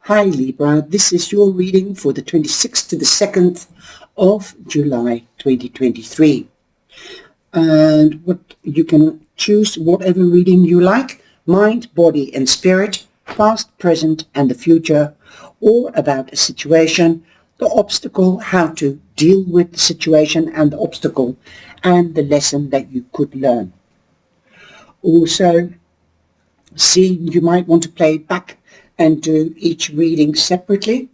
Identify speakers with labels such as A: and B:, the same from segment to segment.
A: Hi Libra, this is your reading for the 26th to the 2nd of July 2023. And what you can choose whatever reading you like, mind, body and spirit, past, present and the future, or about a situation, the obstacle, how to deal with the situation and the obstacle, and the lesson that you could learn. Also, you might want to play back and do each reading separately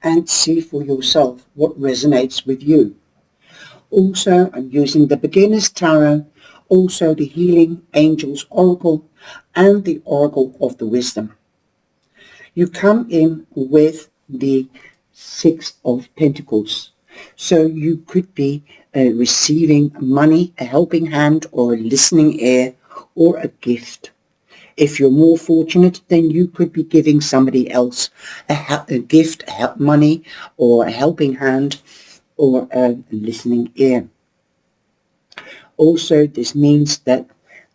A: and see for yourself what resonates with you. Also, I'm using the Beginner's Tarot, also the Healing Angels Oracle and the Oracle of the Wisdom. You come in with the Six of Pentacles. So you could be receiving money, a helping hand or a listening ear or a gift. If you're more fortunate, then you could be giving somebody else a gift, money, or a helping hand, or a listening ear. Also, this means that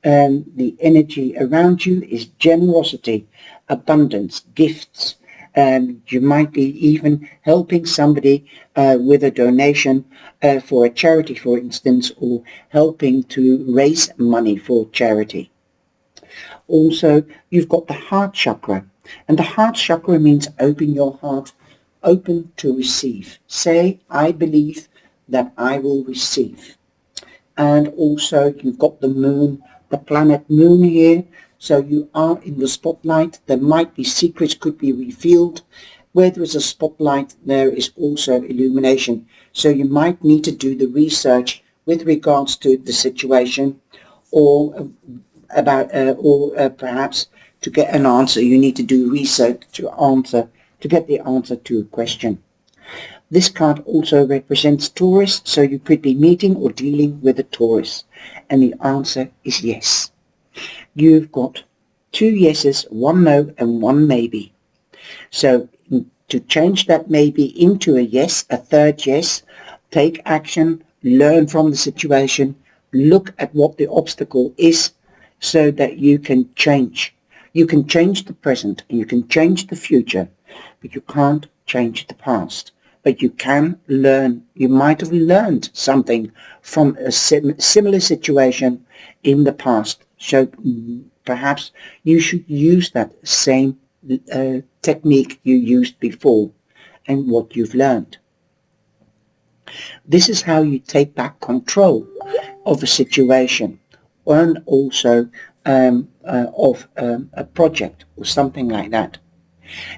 A: the energy around you is generosity, abundance, gifts. You might be even helping somebody with a donation for a charity, for instance, or helping to raise money for charity. Also, you've got the heart chakra, and the heart chakra means open your heart, open to receive. Say, I believe that I will receive. And also, you've got the moon, the planet moon here, so you are in the spotlight. There might be secrets could be revealed. Where there is a spotlight, there is also illumination. So you might need to do the research with regards to the situation, or perhaps to get an answer, you need to do research to get the answer to a question. This card also represents Taurus, so you could be meeting or dealing with a Taurus, and the answer is yes. You've got 2 yeses, 1 no, and 1 maybe. So to change that maybe into a yes, a third yes, take action, learn from the situation, look at what the obstacle is, so that you can change. You can change the present and you can change the future, but you can't change the past. But you can learn. You might have learned something from a similar situation in the past. So perhaps you should use that same technique you used before and what you've learned. This is how you take back control of a situation, and also of a project or something like that.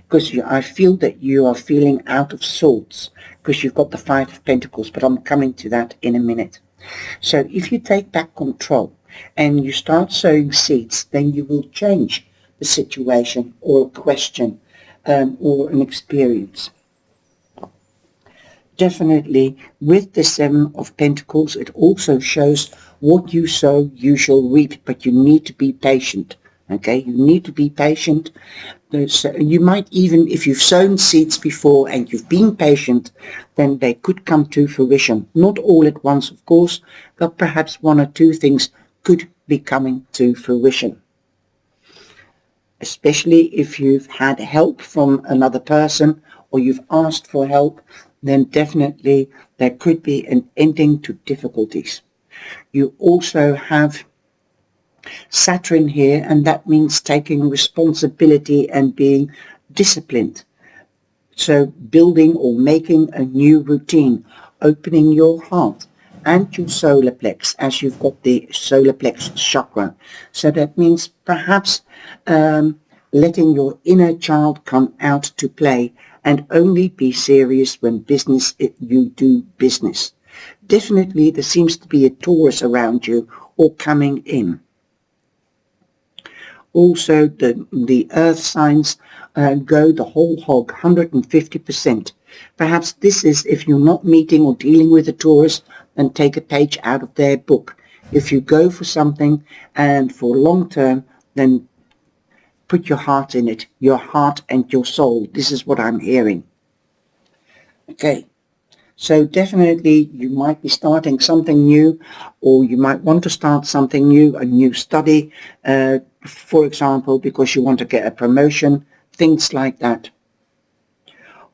A: Because I feel that you are feeling out of sorts because you've got the 5 of Pentacles, but I'm coming to that in a minute. So if you take back control and you start sowing seeds, then you will change the situation or a question or an experience. Definitely, with the 7 of Pentacles, it also shows what you sow, you shall reap, but you need to be patient. Okay, you need to be patient. You might even, if you've sown seeds before and you've been patient, then they could come to fruition. Not all at once, of course, but perhaps 1 or 2 things could be coming to fruition. Especially if you've had help from another person or you've asked for help, then definitely there could be an ending to difficulties. You also have Saturn here, and that means taking responsibility and being disciplined. So building or making a new routine, opening your heart and your solar plex, as you've got the solar plex chakra. So that means perhaps letting your inner child come out to play and only be serious when you do business. Definitely there seems to be a Taurus around you or coming in. Also, the earth signs go the whole hog, 150%. Perhaps this is, if you're not meeting or dealing with a Taurus, then take a page out of their book. If you go for something and for long term, then put your heart in it, your heart and your soul. This is what I'm hearing. Okay. So definitely you might be starting something new, or you might want to start something new, a new study, for example, because you want to get a promotion, things like that.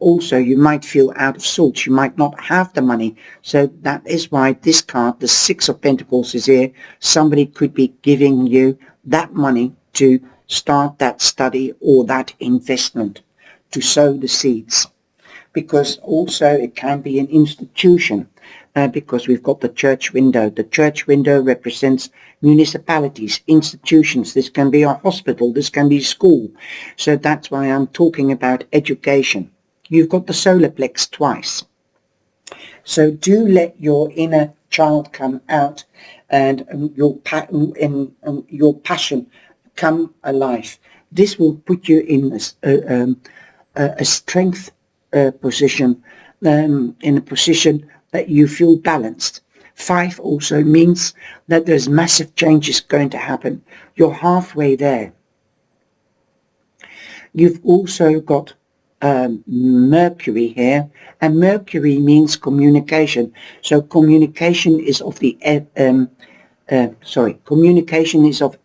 A: also you might feel out of sorts. You might not have the money. So that is why this card, the Six of Pentacles, is here. Somebody could be giving you that money to start that study or that investment, to sow the seeds. Because also it can be an institution, because we've got the church window. The church window represents municipalities, institutions. This can be a hospital, this can be school. So that's why I'm talking about education. You've got the solar plex twice. So do let your inner child come out, and your passion come alive. This will put you in a strength position, in a position that you feel balanced. 5 also means that there's massive changes going to happen. You're halfway there. You've also got Mercury here, and Mercury means communication. So communication is of the communication is of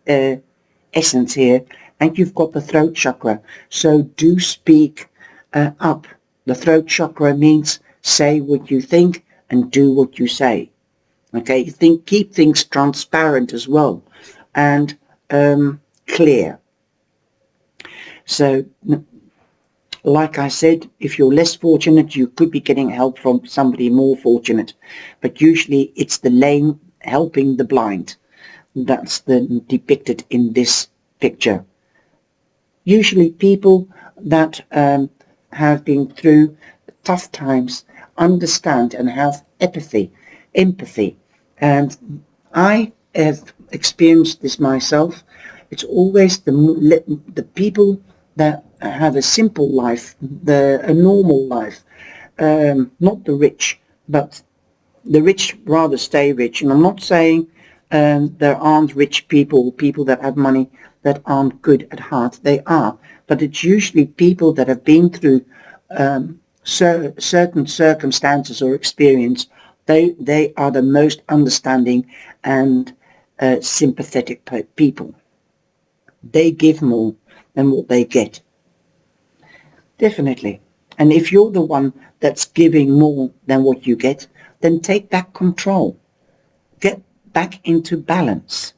A: essence here, and you've got the throat chakra. So do speak up. The throat chakra means say what you think and do what you say. Okay, keep things transparent as well, and clear. So, like I said, if you're less fortunate, you could be getting help from somebody more fortunate. But usually it's the lame helping the blind. That's depicted in this picture. Usually people that have been through tough times understand and have empathy. And I have experienced this myself. It's always the people that have a simple life, a normal life, not the rich, but the rich rather stay rich. And I'm not saying there aren't rich people that have money that aren't good at heart. They are, but it's usually people that have been through certain circumstances or experience. They are the most understanding and sympathetic people. They give more than what they get. Definitely. And if you're the one that's giving more than what you get, then take back control. Get back into balance.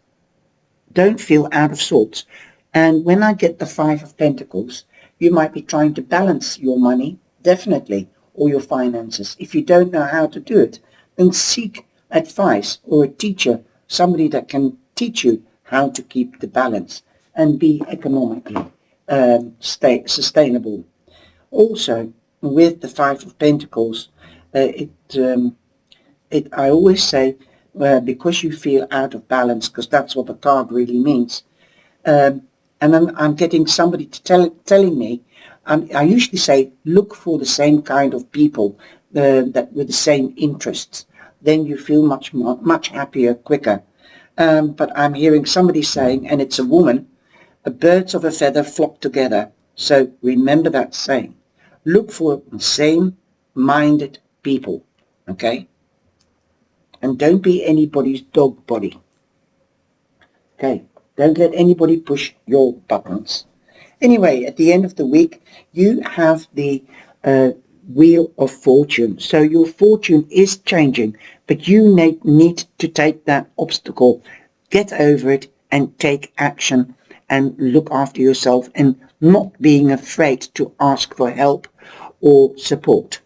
A: Don't feel out of sorts. And when I get the 5 of Pentacles, you might be trying to balance your money, definitely, or your finances. If you don't know how to do it, then seek advice or a teacher, somebody that can teach you how to keep the balance and be economically sustainable. Also, with the 5 of Pentacles, I always say, because you feel out of balance, because that's what the card really means. And then I'm getting somebody telling me, I usually say, look for the same kind of people that with the same interests. Then you feel much happier, quicker. But I'm hearing somebody saying, and it's a woman, birds of a feather flock together. So remember that saying. Look for the same-minded people, okay? And don't be anybody's dog body. Okay, don't let anybody push your buttons. Anyway, at the end of the week, you have the Wheel of Fortune. So your fortune is changing, but you need to take that obstacle, get over it, and take action and look after yourself, and not being afraid to ask for help or support.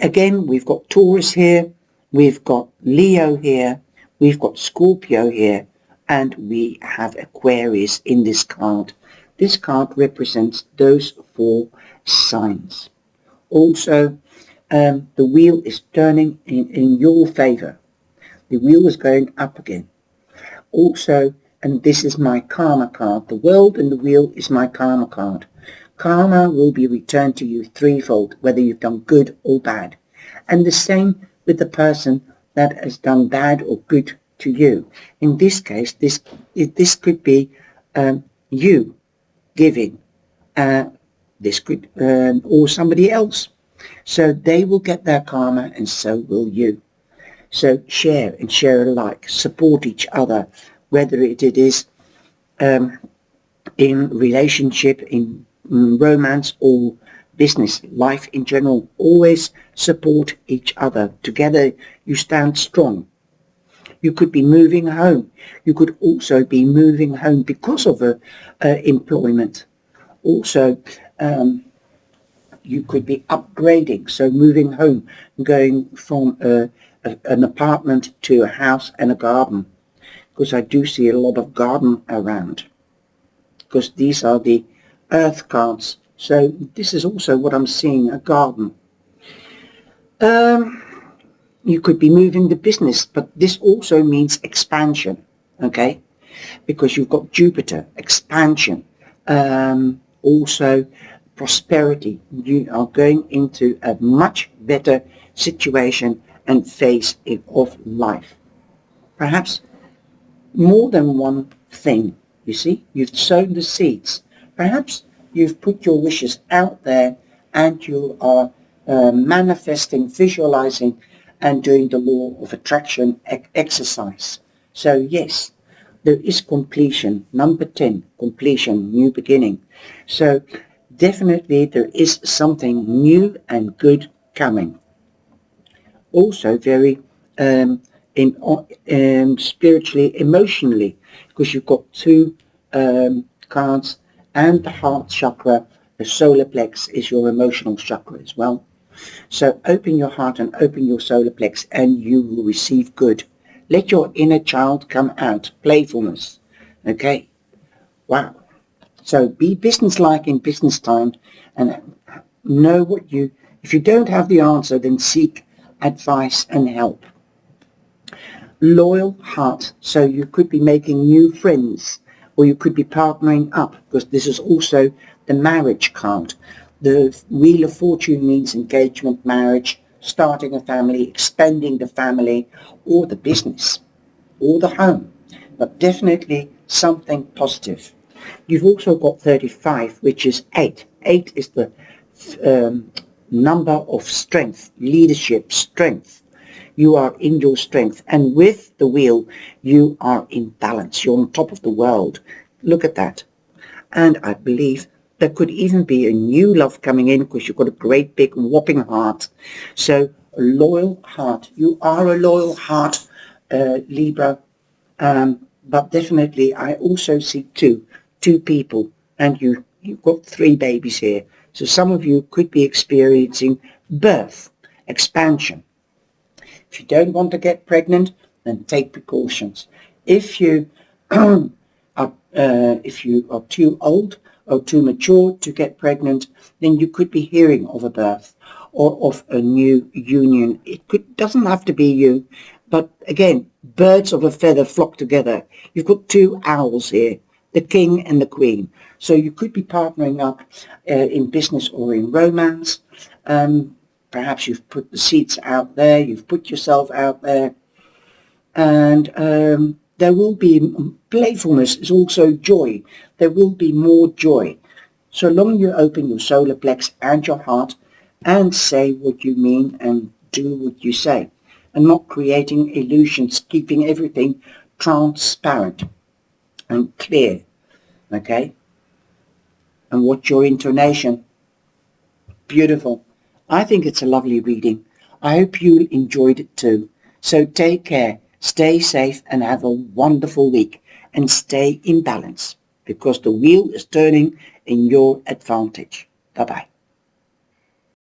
A: Again, we've got Taurus here, we've got Leo here, we've got Scorpio here, and we have Aquarius in this card. This card represents those 4 signs. Also, the wheel is turning in your favor. The wheel is going up again. Also, and this is my karma card. The world and the wheel is my karma card. Karma will be returned to you threefold, whether you've done good or bad. And the same with the person that has done bad or good to you. In this case, this could be you giving. This could, or somebody else. So they will get their karma, and so will you. So share and share alike. Support each other, whether it is in relationship, in romance, or business, life in general. Always support each other. Together you stand strong. You could be moving home. You could also be moving home because of employment. Also, you could be upgrading, so moving home, going from an apartment to a house and a garden, because I do see a lot of garden around, because these are the earth cards. So this is also what I'm seeing, a garden. You could be moving the business, but this also means expansion, okay? Because you've got Jupiter, expansion, also prosperity. You are going into a much better situation and phase of life. Perhaps more than one thing, you see. You've sown the seeds. Perhaps you've put your wishes out there and you are manifesting, visualizing and doing the law of attraction exercise. So yes, there is completion. Number 10, completion, new beginning. So definitely there is something new and good coming. Also very spiritually, emotionally, because you've got two cards, and the heart chakra, the solar plex is your emotional chakra as well. So open your heart and open your solar plex and you will receive good. Let your inner child come out, playfulness. Okay, wow. So be businesslike in business time and know what you, if you don't have the answer, then seek advice and help. Loyal heart, so you could be making new friends or you could be partnering up, because this is also the marriage card. The Wheel of Fortune means engagement, marriage, starting a family, expanding the family or the business or the home, but definitely something positive. You've also got 35, which is 8. 8 is the number of strength, leadership, strength. You are in your strength, and with the wheel you are in balance. You're on top of the world. Look at that. And I believe there could even be a new love coming in, because you've got a great big whopping heart. So a loyal heart. You are a loyal heart, Libra. But definitely I also see two people, and you've got 3 babies here. So some of you could be experiencing birth, expansion. If you don't want to get pregnant, then take precautions. If you are too old or too mature to get pregnant, then you could be hearing of a birth or of a new union. Doesn't have to be you, but again, birds of a feather flock together. You've got 2 owls here, the king and the queen. So you could be partnering up in business or in romance. Perhaps you've put the seeds out there, you've put yourself out there, and there will be playfulness, is also joy. There will be more joy. So long as you open your solar plex and your heart and say what you mean and do what you say, and not creating illusions, keeping everything transparent and clear, okay? And what's your intonation? Beautiful. I think it's a lovely reading. I hope you enjoyed it too. So take care, stay safe and have a wonderful week, and stay in balance, because the wheel is turning in your advantage. Bye-bye.